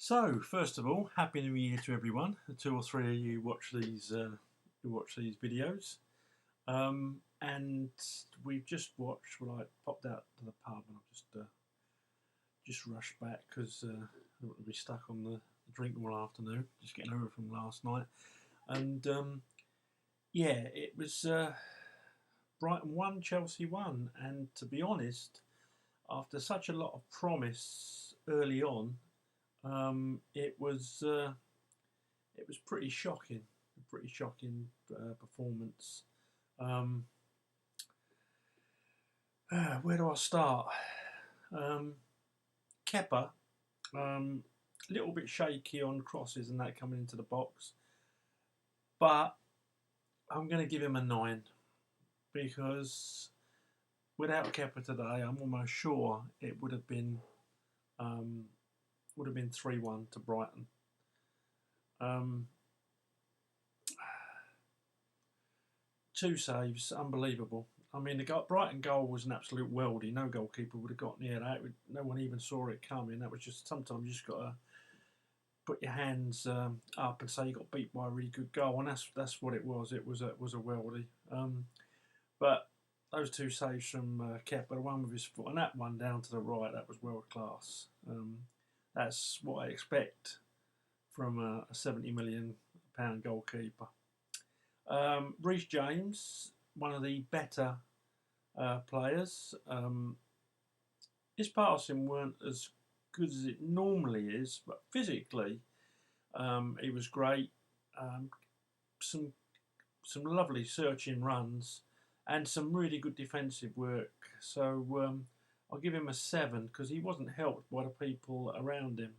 So, first of all, Happy New Year to everyone. The two or three of you watch these videos, and we've just watched. Well, I popped out to the pub and I've just rushed back because I don't want to be stuck on the drink all afternoon. Just getting over from last night, and yeah, it was Brighton 1, Chelsea 1, and to be honest, after such a lot of promise early on. It was pretty shocking, performance. Um, where do I start? Kepa, a little bit shaky on crosses and that coming into the box, but I'm going to give him a 9 because without Kepa today, I'm almost sure it would have been 3-1 to Brighton. Two saves, unbelievable. I mean, the Brighton goal was an absolute worldie. No goalkeeper would have got near that. No one even saw it coming. That was just sometimes you just got to put your hands up and say you got beat by a really good goal, and that's what it was. It was a worldie. But those two saves from Kepa, the one with his foot and that one down to the right, that was world class. That's what I expect from a £70 million goalkeeper. Reece James, one of the better players. His passing weren't as good as it normally is, but physically he was great. Some lovely searching runs and some really good defensive work. So I'll give him a 7 because he wasn't helped by the people around him.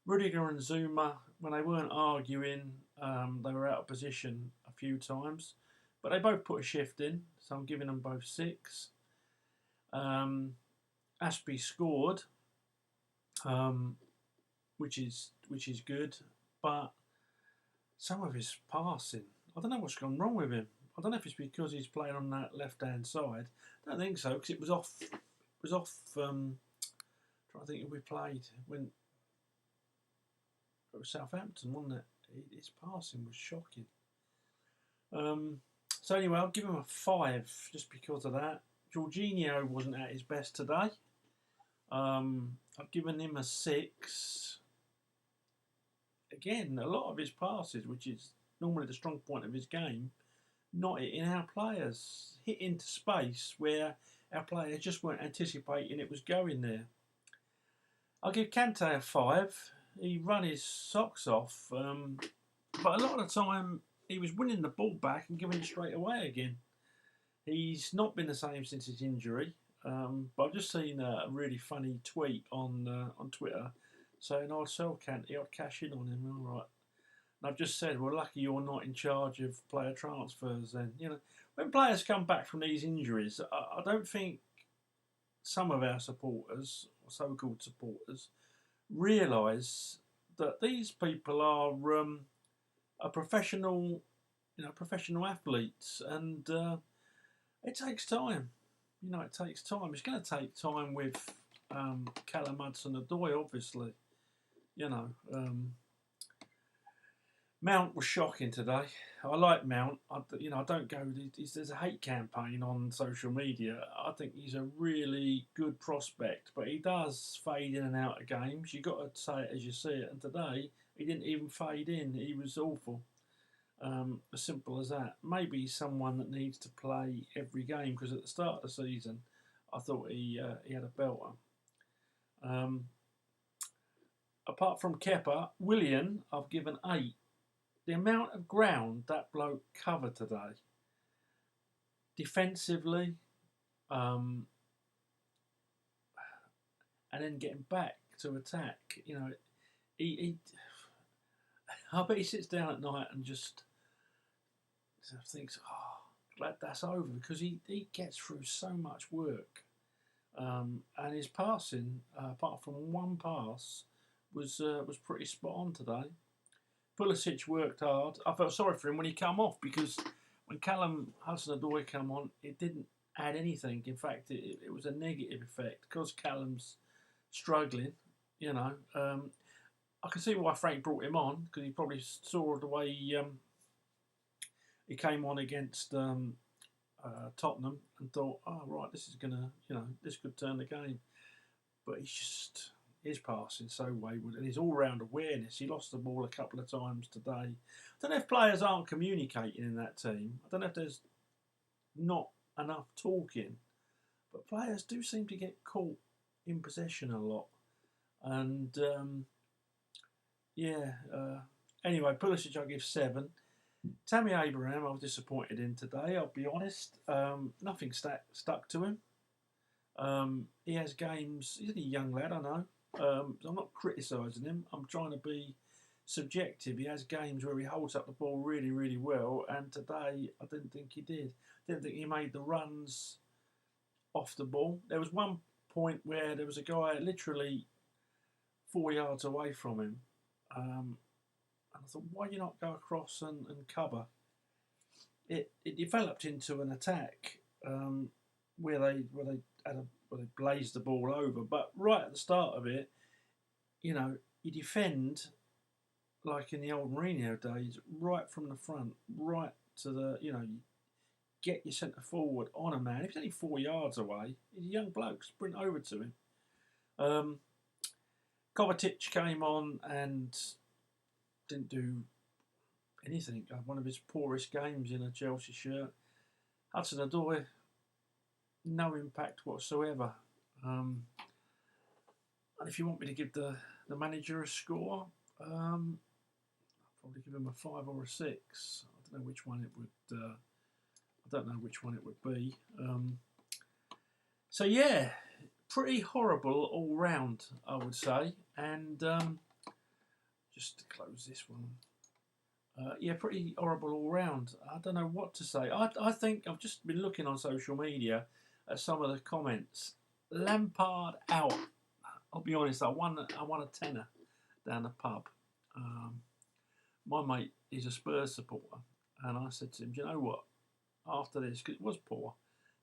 Rudiger and Zuma, when they weren't arguing, they were out of position a few times, but they both put a shift in, so I'm giving them both 6. Ashby scored, which is good, but some of his passing, I don't know what's gone wrong with him. I don't know if it's because he's playing on that left-hand side. I don't think so, because it was off. Trying to think if we played when. It was Southampton, wasn't it? His passing was shocking. So anyway, I'll give him a 5 just because of that. Jorginho wasn't at his best today. I've given him a 6. Again, a lot of his passes, which is normally the strong point of his game, not hitting our players. Hit into space where our players just weren't anticipating it was going there. I'll give Kante a 5. He run his socks off, but a lot of the time he was winning the ball back and giving it straight away again. He's not been the same since his injury, but I've just seen a really funny tweet on Twitter saying, "I'll sell Kante, I'll cash in on him." All right, and I've just said, "Well, lucky you're not in charge of player transfers." Then when players come back from these injuries, I don't think some of our supporters, or so-called supporters, realise that these people are professional, professional athletes, and it takes time. It takes time. It's going to take time with Callum Hudson-Odoi, obviously. Mount was shocking today. I like Mount. I don't go. There's a hate campaign on social media. I think he's a really good prospect, but he does fade in and out of games. You got to say it as you see it. And today he didn't even fade in. He was awful. As simple as that. Maybe he's someone that needs to play every game because at the start of the season, I thought he had a belter. Apart from Kepa, Willian, I've given 8. The amount of ground that bloke covered today, defensively, and then getting back to attack, I bet he sits down at night and just thinks, "Oh, glad that's over," because he gets through so much work, and his passing, apart from one pass, was pretty spot on today. Pulisic worked hard. I felt sorry for him when he came off because when Callum Hudson-Odoi came on, it didn't add anything. In fact, it was a negative effect because Callum's struggling. I can see why Frank brought him on, because he probably saw the way he came on against Tottenham and thought, oh right, this is gonna, this could turn the game. But his passing so wayward, and his all-round awareness. He lost the ball a couple of times today. I don't know if players aren't communicating in that team. I don't know if there's not enough talking, but players do seem to get caught in possession a lot. And anyway, Pulisic I give 7. Tammy Abraham I was disappointed in today, I'll be honest. Nothing stuck to him. He has games, he's a young lad, I know. I'm not criticising him, I'm trying to be subjective. He has games where he holds up the ball really, really well, and today I didn't think he did. Didn't think he made the runs off the ball. There was one point where there was a guy literally 4 yards away from him. And I thought, why do you not go across and cover? It developed into an attack where they blazed the ball over. But right at the start of it, you defend like in the old Mourinho days, right from the front, right to the, you get your centre forward on a man. If he's only 4 yards away, he's a young bloke, sprint over to him. Kovacic came on and didn't do anything. One of his poorest games in a Chelsea shirt. Hudson-Odoi, no impact whatsoever. And if you want me to give the manager a score, I'll probably give him a 5 or a 6. I don't know which one it would. I don't know which one it would be. So yeah, pretty horrible all round, I would say. And just to close this one. Yeah, pretty horrible all round. I don't know what to say. I think I've just been looking on social media at some of the comments. Lampard out. I'll be honest, I won a tenner down the pub. My mate is a Spurs supporter, and I said to him, do you know what? After this, because it was poor,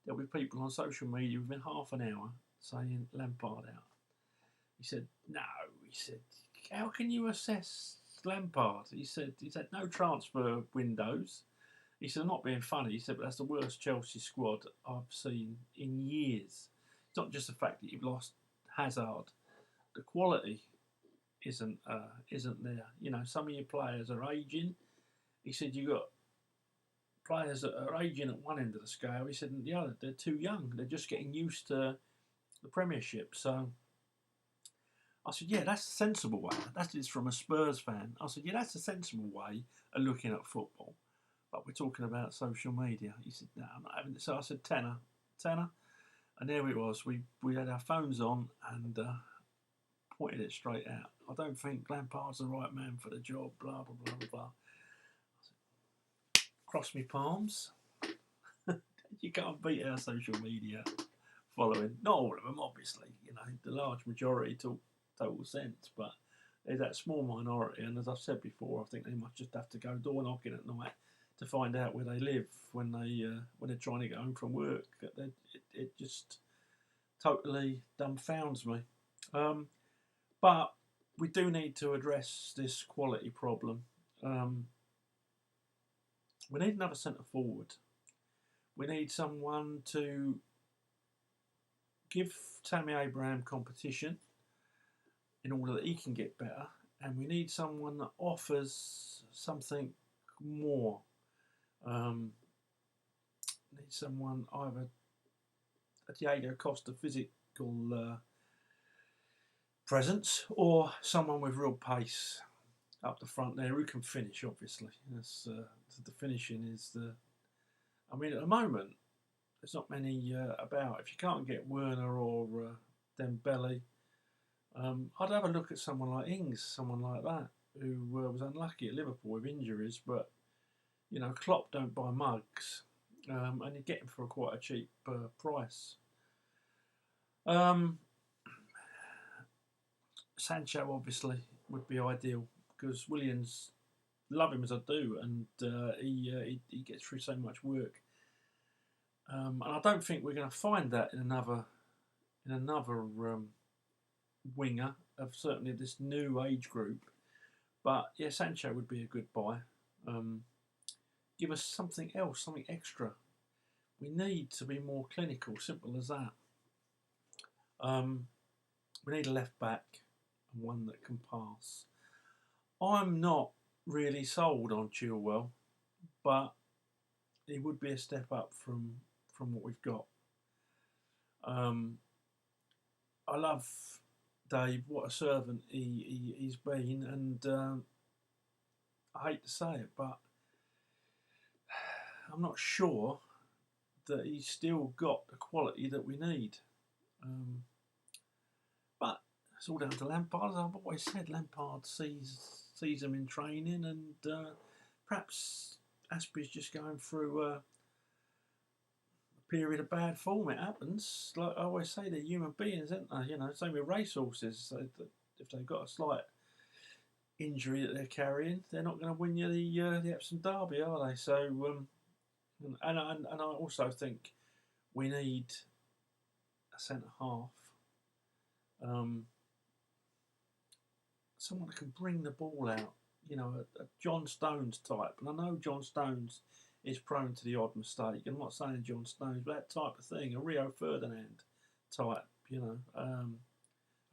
there'll be people on social media within half an hour saying Lampard out. He said, no. He said, how can you assess Lampard? He said no transfer windows. He said, I'm not being funny. He said, but that's the worst Chelsea squad I've seen in years. It's not just the fact that you've lost Hazard. The quality isn't there. Some of your players are ageing. He said, you've got players that are ageing at one end of the scale. He said, and the other, they're too young. They're just getting used to the Premiership. So I said, yeah, that's a sensible way. That is from a Spurs fan. I said, yeah, that's a sensible way of looking at football. But we're talking about social media. He said, no, I'm not having it. So I said, tenner. And there it was. We had our phones on and pointed it straight out. I don't think Lampard's the right man for the job, blah, blah, blah, blah, blah. Cross me palms. You can't beat our social media following. Not all of them, obviously. The large majority talk total sense, but there's that small minority, and as I've said before, I think they must just have to go door knocking at night to find out where they live when they're trying to get home from work. It just totally dumbfounds me. But we do need to address this quality problem. We need another centre forward. We need someone to give Tammy Abraham competition in order that he can get better, and we need someone that offers something more. Need someone either a Diego Costa physical presence, or someone with real pace up the front there who can finish. Obviously, the finishing is the. I mean, at the moment, there's not many about. If you can't get Werner or Dembele, I'd have a look at someone like Ings, someone like that, who was unlucky at Liverpool with injuries, but Klopp don't buy mugs, and you get him for quite a cheap price. Sancho obviously would be ideal because Williams, love him as I do, and he gets through so much work, and I don't think we're going to find that in another winger of certainly this new age group. But yeah, Sancho would be a good buy. Give us something else, something extra. We need to be more clinical, simple as that. Um, we need a left back and one that can pass. I'm not really sold on Chilwell, but he would be a step up from what we've got. Um, I love Dave. What a servant he's been, and I hate to say it, but I'm not sure that he's still got the quality that we need. But it's all down to Lampard. As I've always said, Lampard sees him in training, and perhaps Aspie's just going through a period of bad form. It happens. Like I always say, they're human beings, aren't they? You know, same with racehorses. So if they've got a slight injury that they're carrying, they're not going to win you the Epsom Derby, are they? So, and I also think we need a centre half. Someone that can bring the ball out, you know, a John Stones type. And I know John Stones is prone to the odd mistake. I'm not saying John Stones, but that type of thing, a Rio Ferdinand type, you know, a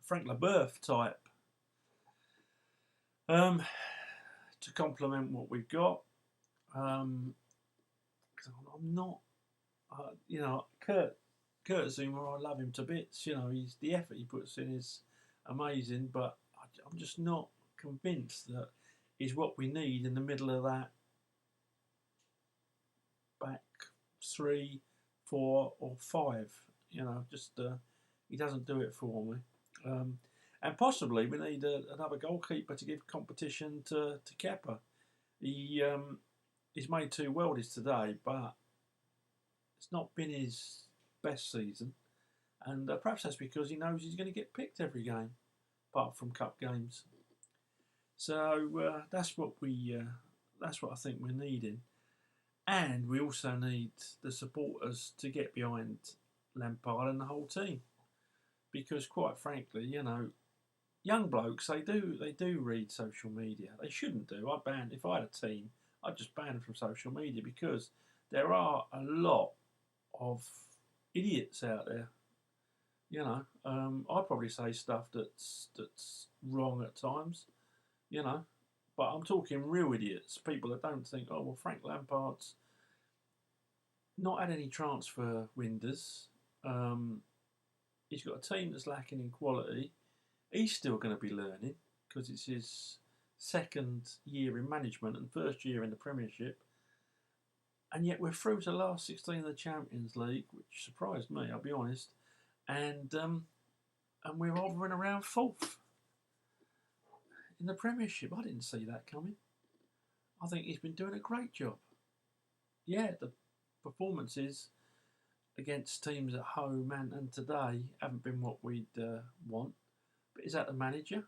Frank Leboeuf type, to complement what we've got. I'm not, you know, Kurt Zuma, I love him to bits. You know, the effort he puts in is amazing, but I'm just not convinced that he's what we need in the middle of that back 3, 4, or 5. You know, just he doesn't do it for me. And possibly we need another goalkeeper to give competition to Kepa. He's made 2 worldies today, but it's not been his best season, and perhaps that's because he knows he's going to get picked every game, apart from cup games. So that's what I think we're needing, and we also need the supporters to get behind Lampard and the whole team, because quite frankly, you know, young blokes they do read social media. They shouldn't do. If I had a team, I'd just ban them from social media, because there are a lot of idiots out there. You know, I probably say stuff that's wrong at times. You know, but I'm talking real idiots, people that don't think, oh well, Frank Lampard's not had any transfer windows. He's got a team that's lacking in quality. He's still going to be learning, because it's his second year in management and first year in the Premiership. And yet we're through to the last 16 of the Champions League, which surprised me, I'll be honest. And we're hovering around 4th in the Premiership. I didn't see that coming. I think he's been doing a great job. Yeah, the performances against teams at home and today haven't been what we'd want. But is that the manager,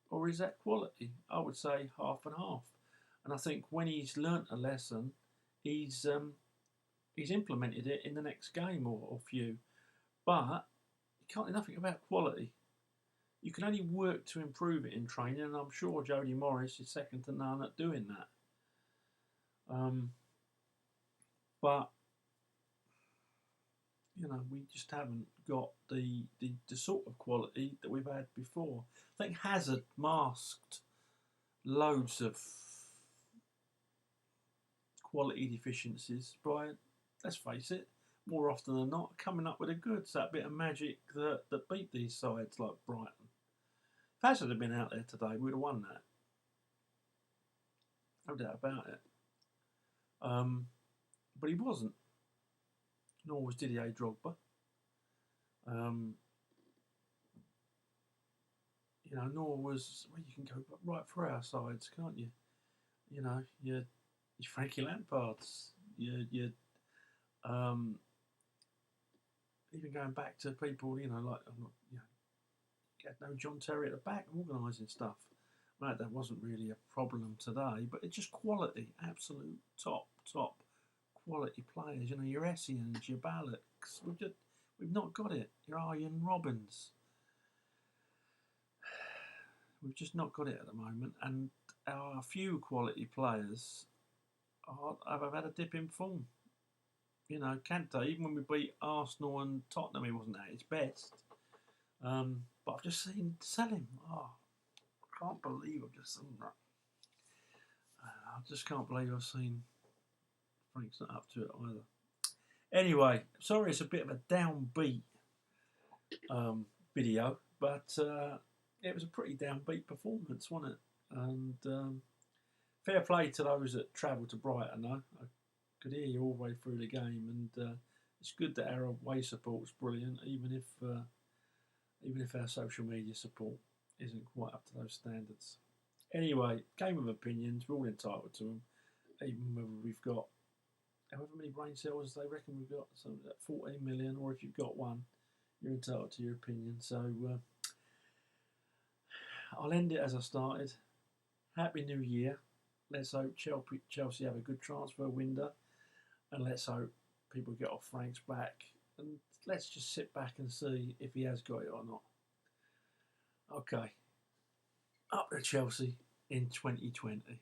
or is that quality? I would say half and half. And I think when he's learnt a lesson, he's implemented it in the next game or few. But you can't do nothing about quality. You can only work to improve it in training, and I'm sure Jody Morris is second to none at doing that. But you know, we just haven't got the sort of quality that we've had before. I think Hazard masked loads of quality deficiencies by, let's face it, more often than not, coming up with the goods, that bit of magic that beat these sides like Brighton. If Hazard had been out there today, we'd have won that. No doubt about it. But he wasn't. Nor was Didier Drogba. You know, nor was, well, you can go right through our sides, can't you? You know, your Frankie Lampards, your even going back to people, you know, like, you know, had no John Terry at the back organising stuff. Right, that wasn't really a problem today, but it's just quality, absolute top quality players. You know, your Essieans, your Ballocks. We've not got it. Your Arjen Robbins. We've just not got it at the moment, and our few quality players have had a dip in form. You know, Kante, even when we beat Arsenal and Tottenham, he wasn't at his best. But I've just seen sell him. Oh, I can't believe I've just seen that. I just can't believe I've seen Frank's not up to it either. Anyway, sorry it's a bit of a downbeat video, but it was a pretty downbeat performance, wasn't it? And fair play to those that travelled to Brighton, though. I could hear you all the way through the game, and it's good that our away support's brilliant, even if our social media support isn't quite up to those standards. Anyway, game of opinions, we're all entitled to them, even whether we've got however many brain cells they reckon we've got, so 14 million, or if you've got one, you're entitled to your opinion. So I'll end it as I started. Happy New Year. Let's hope Chelsea have a good transfer window, and let's hope people get off Frank's back, and let's just sit back and see if he has got it or not. Okay, up to Chelsea in 2020.